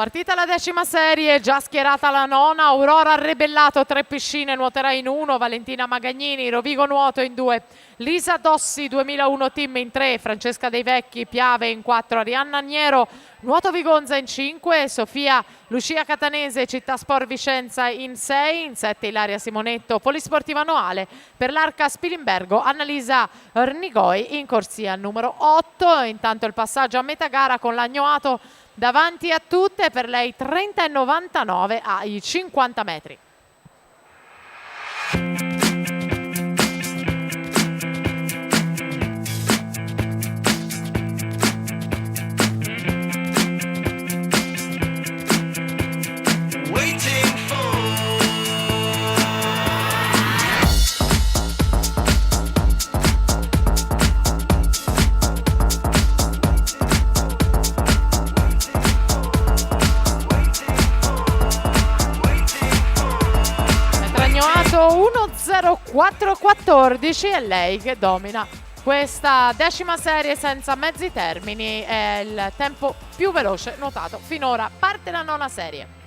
Partita la 10ª serie, già schierata la nona. Aurora Rebellato 3 piscine, nuoterà in 1, Valentina Magagnini, Rovigo Nuoto in 2, Lisa Dossi 2001 team in 3, Francesca Dei Vecchi Piave in 4, Arianna Agnero Nuoto Vigonza in 5, Sofia Lucia Catanese Città Sport Vicenza in 6, in 7 Ilaria Simonetto Polisportiva Noale, per l'Arca Spilimbergo Annalisa Rnigoi in corsia numero 8. Intanto il passaggio a metà gara con l'Agnoato davanti a tutte, per lei 30,99 ai 50 metri. Tragnoato 1.04.14, è lei che domina questa 10ª serie senza mezzi termini, è il tempo più veloce nuotato finora. Parte la 9ª serie.